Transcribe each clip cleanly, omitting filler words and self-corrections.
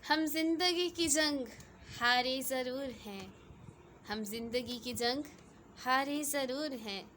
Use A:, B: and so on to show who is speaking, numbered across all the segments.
A: हम जिंदगी की जंग हारे ज़रूर हैं। हम जिंदगी की जंग हारे ज़रूर हैं,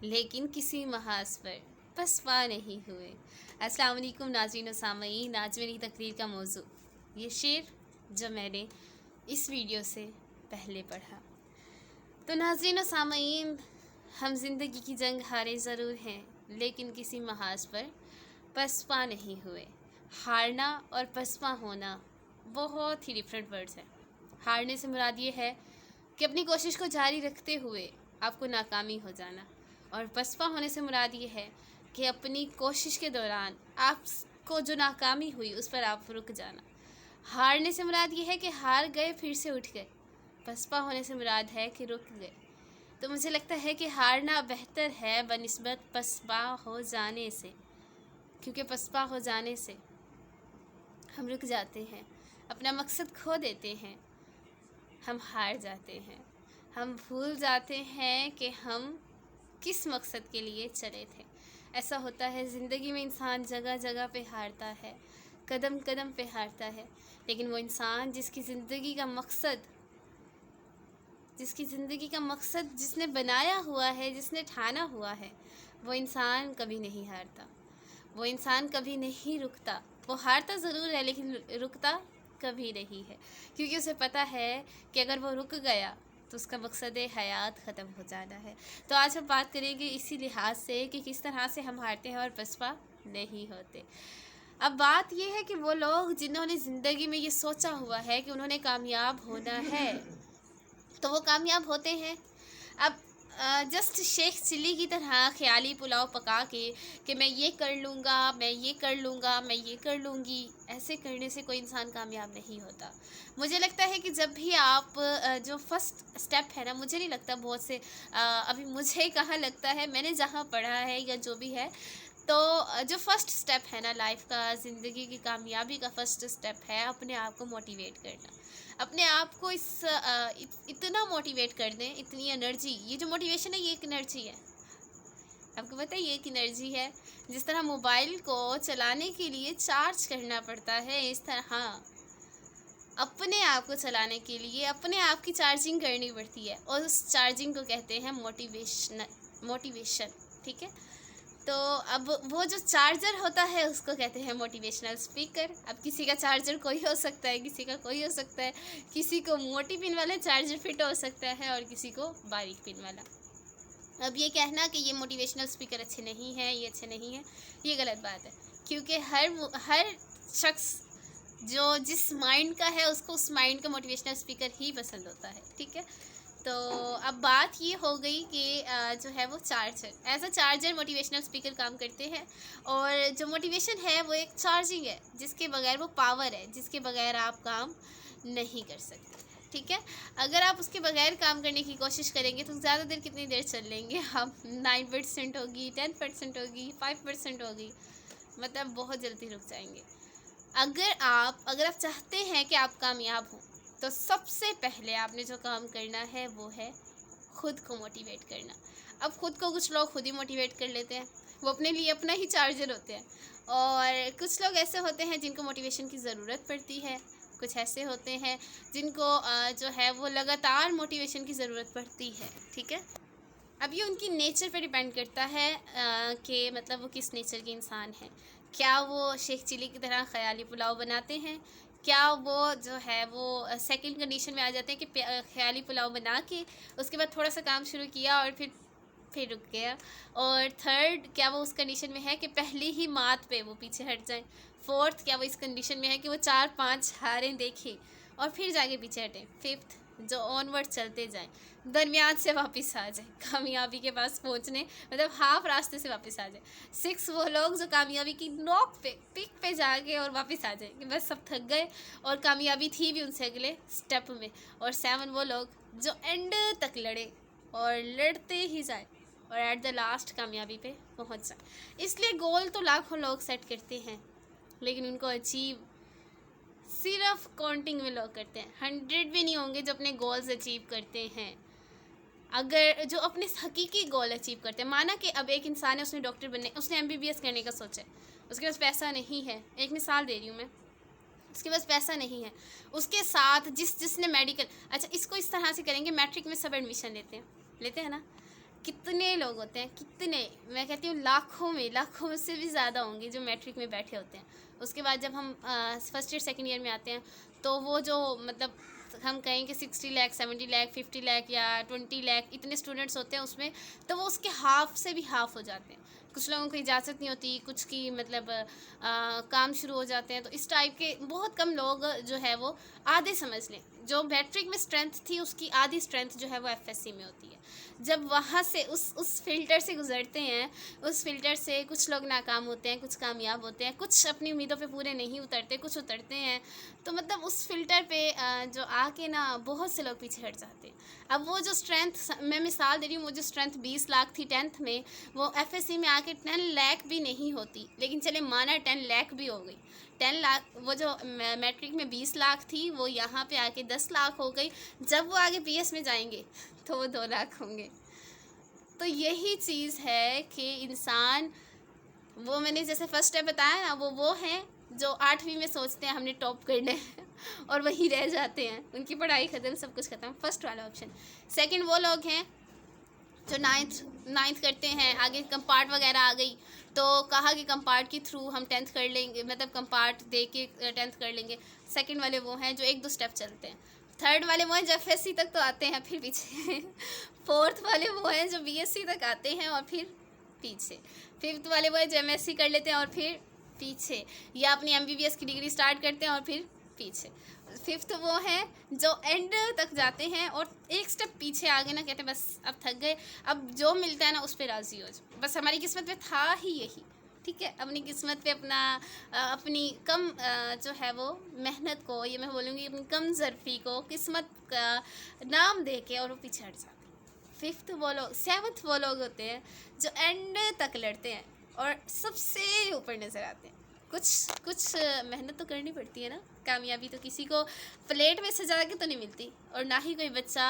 A: लेकिन किसी महाज पर पसपा नहीं हुए। अस्सलाम वालेकुम नाज़रीन व सामईन, आज मेरी तकरीर का मौजू ये शेर जो मैंने इस वीडियो से पहले पढ़ा। तो नाज़रीन व सामईन, हम जिंदगी की जंग हारे ज़रूर हैं, लेकिन किसी महाज पर पसपा नहीं हुए। हारना और पसपा होना बहुत ही डिफरेंट वर्ड्स हैं। हारने से मुराद ये है कि अपनी कोशिश को जारी रखते हुए आपको नाकामी हो जाना, और पसपा होने से मुराद ये है कि अपनी कोशिश के दौरान आपको जो नाकामी हुई उस पर आप रुक जाना। हारने से मुराद ये है कि हार गए फिर से उठ गए। पसपा होने से मुराद है कि रुक गए। तो मुझे लगता है कि हारना बेहतर है बनिस्बत पसपा हो जाने से, क्योंकि पसपा हो जाने से हम रुक जाते हैं, अपना मकसद खो देते हैं, हम हार जाते हैं, हम भूल जाते हैं कि हम किस मकसद के लिए चले थे। ऐसा होता है ज़िंदगी में, इंसान जगह जगह पे हारता है, कदम कदम पे हारता है, लेकिन वो इंसान जिसकी ज़िंदगी का मकसद जिसने बनाया हुआ है, जिसने ठाना हुआ है, वो इंसान कभी नहीं हारता, वो इंसान कभी नहीं रुकता। वो हारता ज़रूर है लेकिन रुकता कभी नहीं है, क्योंकि उसे पता है कि अगर वो रुक गया तो उसका मकसद हयात ख़त्म हो जाना है। तो आज हम बात करेंगे इसी लिहाज से कि किस तरह से हम हारते हैं और पसपा नहीं होते। अब बात यह है कि वो लोग जिन्होंने ज़िंदगी में ये सोचा हुआ है कि उन्होंने कामयाब होना है, तो वो कामयाब होते हैं। अब जस्ट शेख चिल्ली की तरह ख्याली पुलाव पका के कि मैं ये कर लूँगा, मैं ये कर लूँगा, मैं ये कर लूँगी, ऐसे करने से कोई इंसान कामयाब नहीं होता। मुझे लगता है कि जब भी आप जो फर्स्ट स्टेप है ना, मुझे नहीं लगता बहुत से अभी मुझे कहाँ लगता है, मैंने जहाँ पढ़ा है या जो भी है, तो जो फर्स्ट स्टेप है ना लाइफ का, ज़िंदगी की कामयाबी का फर्स्ट स्टेप है अपने आप को मोटिवेट करना। अपने आप को इतना मोटिवेट कर दें, इतनी एनर्जी, ये जो मोटिवेशन है ये एक एनर्जी है। आपको पता है ये एक एनर्जी है। जिस तरह मोबाइल को चलाने के लिए चार्ज करना पड़ता है, इस तरह अपने आप को चलाने के लिए अपने आप की चार्जिंग करनी पड़ती है, और उस चार्जिंग को कहते हैं मोटिवेशन। ठीक है, तो अब वो जो चार्जर होता है उसको कहते हैं मोटिवेशनल स्पीकर। अब किसी का चार्जर कोई हो सकता है, किसी का कोई हो सकता है, किसी को मोटी पिन वाला चार्जर फिट हो सकता है और किसी को बारीक पिन वाला। अब ये कहना कि ये मोटिवेशनल स्पीकर अच्छे नहीं हैं, ये अच्छे नहीं हैं, ये गलत बात है, क्योंकि हर शख्स जो जिस माइंड का है उसको उस माइंड का मोटिवेशनल स्पीकर ही पसंद होता है। ठीक है, तो अब बात ये हो गई कि जो है वो charger, as a charger motivational speaker काम करते हैं, और जो मोटिवेशन है वो एक चार्जिंग है, जिसके बगैर वो पावर है, जिसके बगैर आप काम नहीं कर सकते। ठीक है, अगर आप उसके बगैर काम करने की कोशिश करेंगे तो ज़्यादा देर कितनी देर चल लेंगे आप? 9% होगी, 10% होगी, 5% होगी, मतलब बहुत जल्दी रुक जाएंगे। अगर आप चाहते हैं कि आप कामयाब हों, तो सबसे पहले आपने जो काम करना है वो है ख़ुद को मोटिवेट करना। अब ख़ुद को कुछ लोग खुद ही मोटिवेट कर लेते हैं, वो अपने लिए अपना ही चार्जर होते हैं, और कुछ लोग ऐसे होते हैं जिनको मोटिवेशन की ज़रूरत पड़ती है, कुछ ऐसे होते हैं जिनको जो है वो लगातार मोटिवेशन की ज़रूरत पड़ती है। ठीक है, अब ये उनकी नेचर पे डिपेंड करता है कि मतलब वो किस नेचर के इंसान हैं। क्या वो शेख चिली की तरह ख़याली पुलाव बनाते हैं, क्या वो जो है वो सेकंड कंडीशन में आ जाते हैं कि ख़याली पुलाव बना के उसके बाद थोड़ा सा काम शुरू किया और फिर रुक गया, और थर्ड क्या वो उस कंडीशन में है कि पहली ही मात पे वो पीछे हट जाएं, फोर्थ क्या वो इस कंडीशन में है कि वो 4-5 हारें देखें और फिर जाके पीछे हटें, फिफ्थ जो ऑनवर्ड चलते जाएं, दरमियान से वापस आ जाए कामयाबी के पास पहुंचने, मतलब हाफ रास्ते से वापस आ जाए। 6 वो लोग जो कामयाबी की पीक पे जाके और वापस आ जाए कि बस सब थक गए और कामयाबी थी भी उनसे अगले स्टेप में। और 7 वो लोग जो एंड तक लड़े और लड़ते ही जाए और एट द लास्ट कामयाबी पे पहुंच जाए। इसलिए गोल तो लाखों लोग सेट करते हैं, लेकिन उनको अचीव सिर्फ काउंटिंग में लोग करते हैं। 100 भी नहीं होंगे जो अपने गोल्स अचीव करते हैं। अगर जो अपने हकीकी गोल अचीव करते हैं, माना कि अब एक इंसान है, उसने डॉक्टर बनने, उसने MBBS करने का सोचा है, उसके पास पैसा नहीं है, एक मिसाल दे रही हूँ मैं, उसके पास पैसा नहीं है, उसके साथ जिसने मेडिकल, अच्छा इसको इस तरह से करेंगे, मैट्रिक में सब एडमिशन लेते हैं ना, कितने लोग होते हैं, कितने, मैं कहती हूँ लाखों से भी ज़्यादा होंगे जो मैट्रिक में बैठे होते हैं। उसके बाद जब हम फर्स्ट ईयर सेकंड ईयर में आते हैं तो वो जो मतलब हम कहें कि 60 लाख 70 लाख 50 लाख या 20 लाख इतने स्टूडेंट्स होते हैं उसमें, तो वो उसके हाफ से भी हाफ हो जाते हैं। कुछ लोगों को इजाज़त नहीं होती, कुछ की मतलब काम शुरू हो जाते हैं। तो इस टाइप के बहुत कम लोग जो है वो आधे समझ लें, जो मैट्रिक में स्ट्रेंथ थी उसकी आधी स्ट्रेंथ जो है वो एफएससी में होती है। जब वहाँ से उस फ़िल्टर से गुज़रते हैं, उस फ़िल्टर से कुछ लोग नाकाम होते हैं, कुछ कामयाब होते हैं, कुछ अपनी उम्मीदों पे पूरे नहीं उतरते, कुछ उतरते हैं। तो मतलब उस फ़िल्टर पे जो आके ना बहुत से लोग पीछे हट जाते हैं। अब वो जो स्ट्रेंथ, मैं मिसाल दे रही हूँ, वो जो स्ट्रेंथ 20 लाख थी 10th में, वो एफएससी में आके 10 लाख भी नहीं होती, लेकिन चले माना 10 लाख भी हो गई। 10 लाख, वो जो मैट्रिक में 20 लाख थी वो यहाँ पे आके 10 लाख हो गई। जब वो आगे पीएस में जाएंगे तो वो 2 लाख होंगे। तो यही चीज़ है कि इंसान, वो मैंने जैसे फर्स्ट स्टेप बताया ना, वो हैं जो 8वीं में सोचते हैं हमने टॉप करना है और वही रह जाते हैं, उनकी पढ़ाई ख़त्म, सब कुछ ख़त्म। फर्स्ट वाला ऑप्शन। सेकंड वो लोग हैं जो नाइन्थ करते हैं, आगे कंपार्ट वगैरह आ गई तो कहा कि कंपार्ट के थ्रू हम 10th कर लेंगे, मतलब कंपार्ट दे के 10th कर लेंगे। सेकंड वाले वो हैं जो 1-2 स्टेप चलते हैं। थर्ड वाले वो हैं जो एफएससी तक तो आते हैं फिर पीछे फोर्थ वाले वो हैं जो बीएससी तक आते हैं और फिर पीछे। फिफ्थ वाले वो हैं जो एमएससी कर लेते हैं और फिर पीछे, या अपनी एमबीबीएस की डिग्री स्टार्ट करते हैं और फिर पीछे। फिफ्थ वो हैं जो एंड तक जाते हैं और एक स्टेप पीछे आगे ना, कहते हैं बस अब थक गए, अब जो मिलता है ना उस पर राज़ी हो जाओ, बस हमारी किस्मत में था ही यही, ठीक है। अपनी किस्मत पे अपनी कम जो है वो मेहनत को, ये मैं बोलूँगी अपनी कम ज़रफ़ी को किस्मत का नाम दे के और वो पीछे हट जाते हैं। फिफ्थ वो लोग, सेवन्थ वो लोग होते हैं जो एंड तक लड़ते हैं और सबसे ऊपर नज़र आते हैं। कुछ मेहनत तो करनी पड़ती है ना, कामयाबी तो किसी को प्लेट में सजा के तो नहीं मिलती, और ना ही कोई बच्चा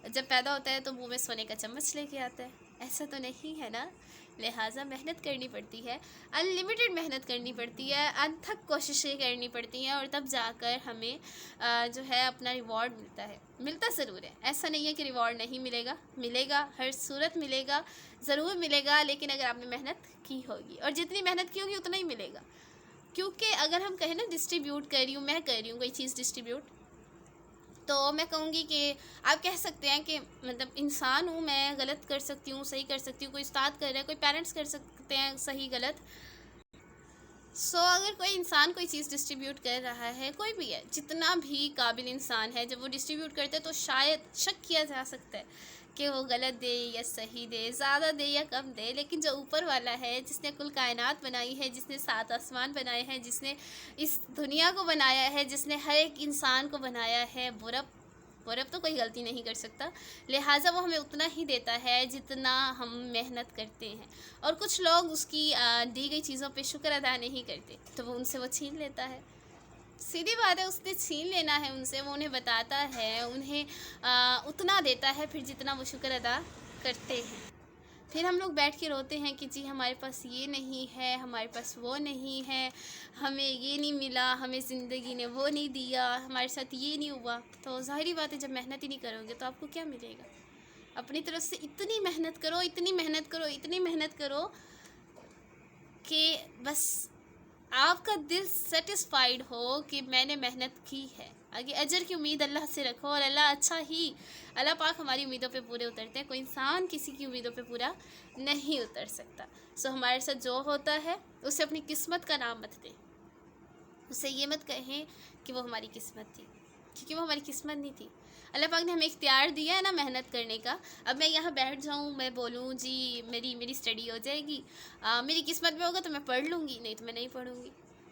A: जब पैदा होता है तो मुंह में सोने का चम्मच लेके आता है, ऐसा तो नहीं है ना। लिहाजा मेहनत करनी पड़ती है, अनलिमिटेड मेहनत करनी पड़ती है, अनथक कोशिशें करनी पड़ती हैं, और तब जाकर हमें जो है अपना रिवॉर्ड मिलता ज़रूर है। ऐसा नहीं है कि रिवॉर्ड नहीं मिलेगा, मिलेगा, हर सूरत मिलेगा, ज़रूर मिलेगा, लेकिन अगर आपने मेहनत की होगी, और जितनी मेहनत की होगी उतना ही मिलेगा। क्योंकि अगर हम कहें ना डिस्ट्रीब्यूट कर रही हूँ, मैं कर रही हूँ कोई चीज़ डिस्ट्रीब्यूट, तो मैं कहूँगी कि आप कह सकते हैं कि मतलब इंसान हूँ मैं, गलत कर सकती हूँ, सही कर सकती हूँ, कोई उस्ताद कर रहा है, कोई पेरेंट्स कर सकते हैं सही गलत। अगर कोई इंसान कोई चीज़ डिस्ट्रीब्यूट कर रहा है, कोई भी है, जितना भी काबिल इंसान है, जब वो डिस्ट्रीब्यूट करते हैं तो शायद शक किया जा सकता है कि वो गलत दे या सही दे, ज़्यादा दे या कम दे, लेकिन जो ऊपर वाला है, जिसने कुल कायनात बनाई है, जिसने 7 आसमान बनाए हैं, जिसने इस दुनिया को बनाया है, जिसने हर एक इंसान को बनाया है, वो रब तो कोई गलती नहीं कर सकता। लिहाजा वो हमें उतना ही देता है जितना हम मेहनत करते हैं, और कुछ लोग उसकी दी गई चीज़ों पे शुक्र अदा नहीं करते, तो वो उनसे वो छीन लेता है। सीधी बात है, उसने छीन लेना है उनसे, वो उन्हें बताता है, उन्हें उतना देता है फिर जितना वो शुक्र अदा करते हैं। फिर हम लोग बैठ के रोते हैं कि जी हमारे पास ये नहीं है, हमारे पास वो नहीं है, हमें ये नहीं मिला, हमें ज़िंदगी ने वो नहीं दिया, हमारे साथ ये नहीं हुआ। तो ज़ाहिरी बात है, जब मेहनत ही नहीं करोगे तो आपको क्या मिलेगा। अपनी तरफ से इतनी मेहनत करो, इतनी मेहनत करो, इतनी मेहनत करो कि बस आपका दिल सेटिस्फाइड हो कि मैंने मेहनत की है। आगे अजर की उम्मीद अल्लाह से रखो, और अल्लाह पाक हमारी उम्मीदों पे पूरे उतरते हैं, कोई इंसान किसी की उम्मीदों पे पूरा नहीं उतर सकता। हमारे साथ जो होता है उसे अपनी किस्मत का नाम मत दें, उसे ये मत कहें कि वो हमारी किस्मत थी, क्योंकि वो हमारी किस्मत नहीं थी। अल्लाह पाक ने हमें इख्तियार दिया है ना मेहनत करने का। अब मैं यहाँ बैठ जाऊँ, मैं बोलूँ जी मेरी स्टडी हो जाएगी, मेरी किस्मत में होगा तो मैं पढ़ लूँगी, नहीं तो मैं नहीं पढ़ूँगी।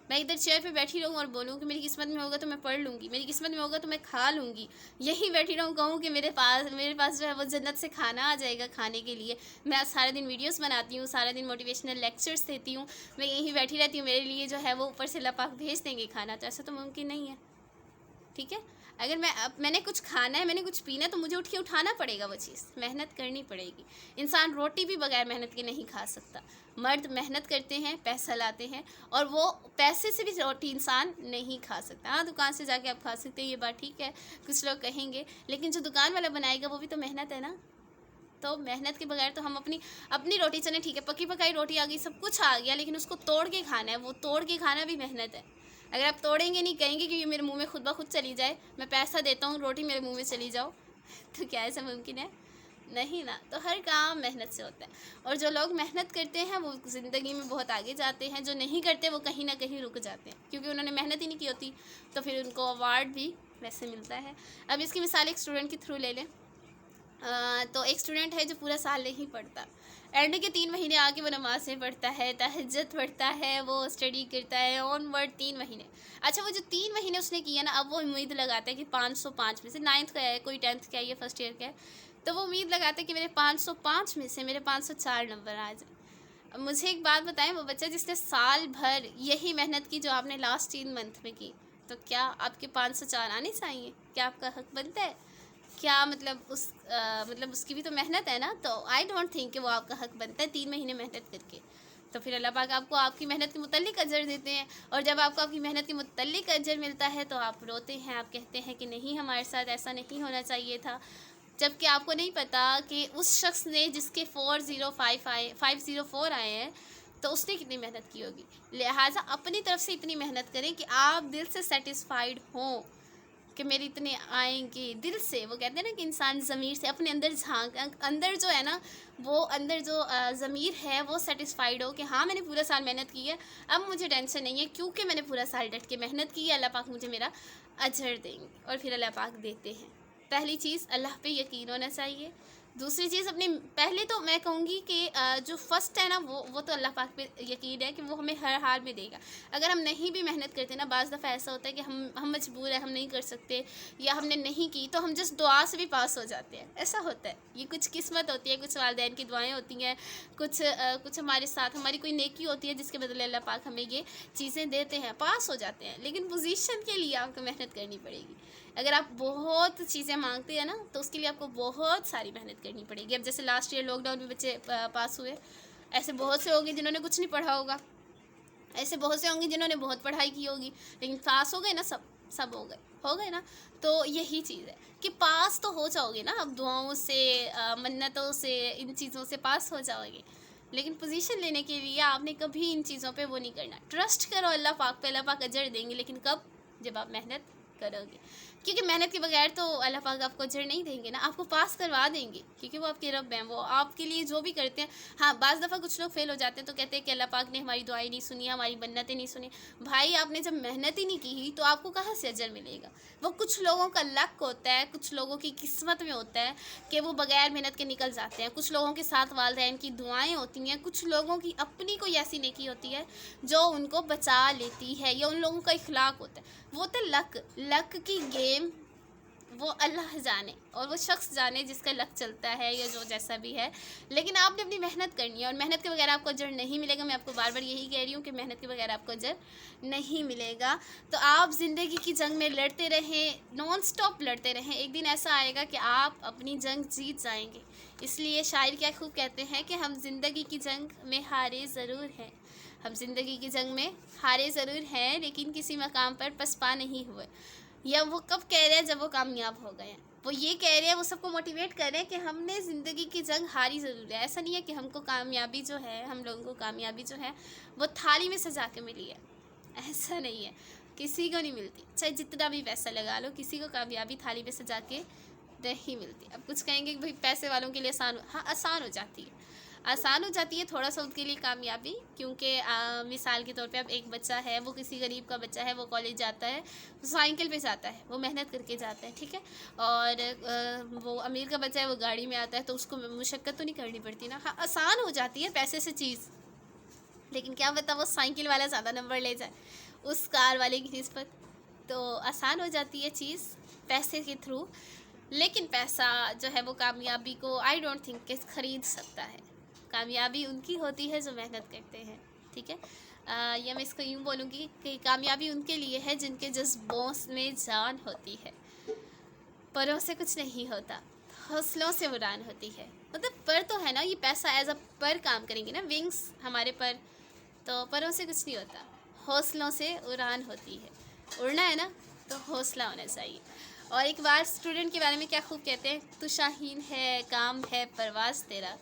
A: मैं इधर चेयर पे बैठी रहूँ और बोलूँ कि मेरी किस्मत में होगा तो मैं पढ़ लूँगी, मेरी किस्मत में होगा तो मैं खा लूँगी। यही बैठी रहूँ, कहूँ कि मेरे पास जो है वो जन्नत से खाना आ जाएगा खाने के लिए। मैं सारा दिन वीडियोस बनाती हूँ, सारा दिन मोटिवेशनल लेक्चर्स देती हूँ, मैं यहीं बैठी रहती हूँ, मेरे लिए जो है वो ऊपर से अल्लाह पाक भेज देंगे खाना, तो ऐसा तो मुमकिन नहीं है। ठीक है। अगर मैंने कुछ खाना है, मैंने कुछ पीना है, तो मुझे उठ के उठाना पड़ेगा वो चीज़, मेहनत करनी पड़ेगी। इंसान रोटी भी बगैर मेहनत के नहीं खा सकता। मर्द मेहनत करते हैं, पैसा लाते हैं, और वो पैसे से भी रोटी इंसान नहीं खा सकता। हाँ, दुकान से जाके आप खा सकते हैं, ये बात ठीक है, कुछ लोग कहेंगे, लेकिन जो दुकान वाला बनाएगा वो भी तो मेहनत है ना। तो मेहनत के बगैर तो हम अपनी रोटी, चले ठीक है, पकी पकाई रोटी आ गई, सब कुछ आ गया, लेकिन उसको तोड़ के खाना है, वो तोड़ के खाना भी मेहनत है। अगर आप तोड़ेंगे नहीं, कहेंगे कि ये मेरे मुंह में खुद ब खुद चली जाए, मैं पैसा देता हूँ, रोटी मेरे मुंह में चली जाओ, तो क्या ऐसा मुमकिन है? नहीं ना। तो हर काम मेहनत से होता है, और जो लोग मेहनत करते हैं वो ज़िंदगी में बहुत आगे जाते हैं, जो नहीं करते वो कहीं ना कहीं रुक जाते हैं, क्योंकि उन्होंने मेहनत ही नहीं की होती, तो फिर उनको अवार्ड भी वैसे मिलता है। अब इसकी मिसाल एक स्टूडेंट के थ्रू ले लें। तो एक स्टूडेंट है जो पूरा साल नहीं पढ़ता, एंड के 3 महीने आके वो नमाज़ें पढ़ता है, तहज्जुद पढ़ता है, वो स्टडी करता है ऑनवर्ड 3 महीने। अच्छा, वो जो 3 महीने उसने किया ना, अब वो उम्मीद लगाता है कि 505 में से, 9th का है, कोई 10th का है या फर्स्ट ईयर का है, तो वो उम्मीद लगाता है कि मेरे 505 में से मेरे 504 नंबर आ जाए। अब मुझे एक बात बताएं, वो बच्चा जिसने साल भर यही मेहनत की जो आपने लास्ट 3 मंथ में की, तो क्या आपके 504 आने चाहिए? क्या आपका हक बनता है? क्या मतलब मतलब उसकी भी तो मेहनत है ना। तो आई डोंट थिंक कि वो आपका हक बनता है 3 महीने मेहनत करके। तो फिर अल्लाह पाक आपको आपकी मेहनत के मुतल्लिक अजर देते हैं, और जब आपको आपकी मेहनत के मुतल्लिक अजर मिलता है तो आप रोते हैं, आप कहते हैं कि नहीं, हमारे साथ ऐसा नहीं होना चाहिए था। जबकि आपको नहीं पता कि उस शख्स ने जिसके 504 आए हैं, तो उसने कितनी मेहनत की होगी। लिहाजा अपनी तरफ से इतनी मेहनत करें कि आप दिल से सेटिस्फाइड हों कि मेरे इतने आएंगे, दिल से। वो कहते हैं ना कि इंसान ज़मीर से अपने अंदर झांक, अंदर जो है ना, वो अंदर जो ज़मीर है वो सेटिस्फाइड हो कि हाँ, मैंने पूरा साल मेहनत की है, अब मुझे टेंशन नहीं है, क्योंकि मैंने पूरा साल डट के मेहनत की है, अल्लाह पाक मुझे मेरा अजर देंगे। और फिर अल्लाह पाक देते हैं। पहली चीज़, अल्लाह पे यकीन होना चाहिए। दूसरी चीज़, अपनी पहले तो मैं कहूँगी कि जो फर्स्ट है ना, वो तो अल्लाह पाक पे यकीन है कि वो हमें हर हाल में देगा। अगर हम नहीं भी मेहनत करते ना, बाज़ दफ़ा ऐसा होता है कि हम मजबूर है, हम नहीं कर सकते, या हमने नहीं की, तो हम जस्ट दुआ से भी पास हो जाते हैं। ऐसा होता है, ये कुछ किस्मत होती है, कुछ वालिदैन की दुआएं होती हैं, कुछ हमारे साथ हमारी कोई नेकी होती है, जिसके बदले अल्लाह पाक हमें ये चीज़ें देते हैं, पास हो जाते हैं। लेकिन पोजीशन के लिए आपको मेहनत करनी पड़ेगी। अगर आप बहुत चीज़ें मांगते हैं ना, तो उसके लिए आपको बहुत सारी मेहनत करनी पड़ेगी। अब जैसे लास्ट ईयर लॉकडाउन में बच्चे पास हुए, ऐसे बहुत से होंगे जिन्होंने कुछ नहीं पढ़ा होगा, ऐसे बहुत से होंगे जिन्होंने बहुत पढ़ाई की होगी, लेकिन पास हो गए ना, सब हो गए ना। तो यही चीज़ है कि पास तो हो जाओगे ना, अब दुआओं से, मन्नतों से, इन चीज़ों से पास हो जाओगे। लेकिन पोजीशन लेने के लिए आपने कभी इन चीज़ों पे वो नहीं करना। ट्रस्ट करो अल्लाह पाक पे, अल्लाह पाक अजर देंगे, लेकिन कब? जब आप मेहनत करोगे। क्योंकि मेहनत के बगैर तो अल्लाह पाक आपको अजर नहीं देंगे ना, आपको पास करवा देंगे, क्योंकि वो आपके रब हैं, वो आपके लिए जो भी करते हैं। हाँ, बाज़ दफ़ा कुछ लोग फेल हो जाते हैं, तो कहते हैं कि अल्लाह पाक ने हमारी दुआएं नहीं सुनी, हमारी मन्नतें नहीं सुनी। भाई, आपने जब मेहनत ही नहीं की तो आपको कहाँ से अजर मिलेगा? वो कुछ लोगों का लक होता है, कुछ लोगों की किस्मत में होता है कि वो बगैर मेहनत के निकल जाते हैं। कुछ लोगों के साथ वालिदैन की दुआएं होती हैं, कुछ लोगों की अपनी कोई ऐसी नेकी होती है जो उनको बचा लेती है, या उन लोगों का इखलाक होता है। वो तो लक की गेम, वो अल्लाह जाने और वो शख्स जाने जिसका लक चलता है, या जो जैसा भी है। लेकिन आपने अपनी मेहनत करनी है, और मेहनत के बगैर आपको अजर नहीं मिलेगा। मैं आपको बार बार यही कह रही हूँ कि मेहनत के बगैर आपको अजर नहीं मिलेगा। तो आप ज़िंदगी की जंग में लड़ते रहें, नॉन स्टॉप लड़ते रहें। एक दिन ऐसा आएगा कि आप अपनी जंग जीत जाएंगे। इसलिए शायर क्या खूब कहते हैं कि हम ज़िंदगी की जंग में हारे ज़रूर हैं, हम ज़िंदगी की जंग में हारे ज़रूर हैं, लेकिन किसी मकाम पर पसपा नहीं हुए। या वो कब कह रहे हैं? जब वो कामयाब हो गए हैं। वो ये कह रहे हैं, वो सबको मोटिवेट कर रहे हैं कि हमने ज़िंदगी की जंग हारी ज़रूर है। ऐसा नहीं है कि हमको कामयाबी जो है, हम लोगों को कामयाबी जो है वो थाली में सजा के मिली है, ऐसा नहीं है। किसी को नहीं मिलती, चाहे जितना भी पैसा लगा लो, किसी को कामयाबी थाली में सजा के नहीं मिलती। अब कुछ कहेंगे कि भाई पैसे वालों के लिए आसान, हाँ आसान हो जाती है, आसान हो जाती है थोड़ा सा उनके लिए कामयाबी। क्योंकि मिसाल के तौर पे अब एक बच्चा है, वो किसी गरीब का बच्चा है, वो कॉलेज जाता है, वो साइकिल पे जाता है, वो मेहनत करके जाता है, ठीक है। और वो अमीर का बच्चा है, वो गाड़ी में आता है, तो उसको मुशक्क़त तो नहीं करनी पड़ती ना। हाँ, आसान हो जाती है पैसे से चीज़, लेकिन क्या पता वो साइकिल वाला ज़्यादा नंबर ले जाए उस कार वाले की निस्बत। तो आसान हो जाती है चीज़ पैसे के थ्रू, लेकिन पैसा जो है वो कामयाबी को आई डोंट थिंक कि ख़रीद सकता है। कामयाबी उनकी होती है जो मेहनत करते हैं, ठीक है। या मैं इसको यूँ बोलूँगी कि कामयाबी उनके लिए है जिनके जज्बों में जान होती है। परों से कुछ नहीं होता, हौसलों से उड़ान होती है। मतलब पर तो है ना, ये पैसा एज अ पर काम करेंगे ना, विंग्स हमारे पर, तो परों से कुछ नहीं होता, हौसलों से उड़ान होती है। उड़ना है ना तो हौसला होना चाहिए। और एक बार स्टूडेंट के बारे में क्या खूब कहते हैं, तू शाहीन है, काम है परवाज़ तेरा,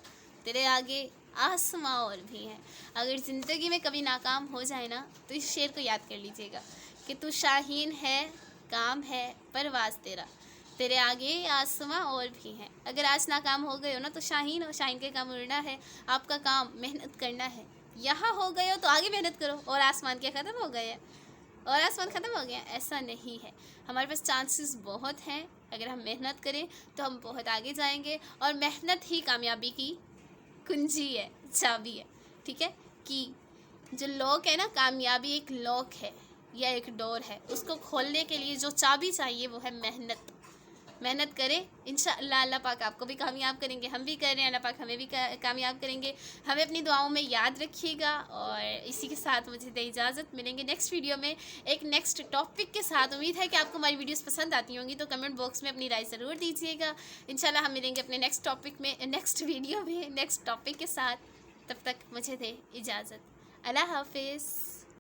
A: तेरे आगे आसमां और भी हैं। अगर ज़िंदगी में कभी नाकाम हो जाए ना तो इस शेर को याद कर लीजिएगा कि तू शाहीन है, काम है परवाज़ तेरा, तेरे आगे आसमां और भी हैं। अगर आज नाकाम हो गए हो ना तो शाहीन हो, शाहीन के काम उड़ना है, आपका काम मेहनत करना है। यहाँ हो गए हो तो आगे मेहनत करो और आसमान क्या ख़त्म हो गए हैं और आसमान ख़त्म हो गया, ऐसा नहीं है। हमारे पास चांसेस बहुत हैं, अगर हम मेहनत करें तो हम बहुत आगे जाएंगे। और मेहनत ही कामयाबी की कुंजी है, चाबी है। ठीक है कि जो लॉक है ना, कामयाबी एक लॉक है या एक डोर है, उसको खोलने के लिए जो चाबी चाहिए वो है मेहनत। मेहनत करें, इंशाअल्लाह अल्लाह पाक आपको भी कामयाब करेंगे, हम भी कर रहे हैं, अल्लाह पाक हमें भी कामयाब करेंगे। हमें अपनी दुआओं में याद रखिएगा। और इसी के साथ मुझे दे इजाज़त, मिलेंगे नेक्स्ट वीडियो में एक नेक्स्ट टॉपिक के साथ। उम्मीद है कि आपको हमारी वीडियोस पसंद आती होंगी, तो कमेंट बॉक्स में अपनी राय ज़रूर दीजिएगा। इंशाल्लाह हम मिलेंगे अपने नेक्स्ट टॉपिक में, नेक्स्ट वीडियो में नेक्स्ट टॉपिक के साथ। तब तक मुझे दे इजाज़त, अल्लाह हाफिज़।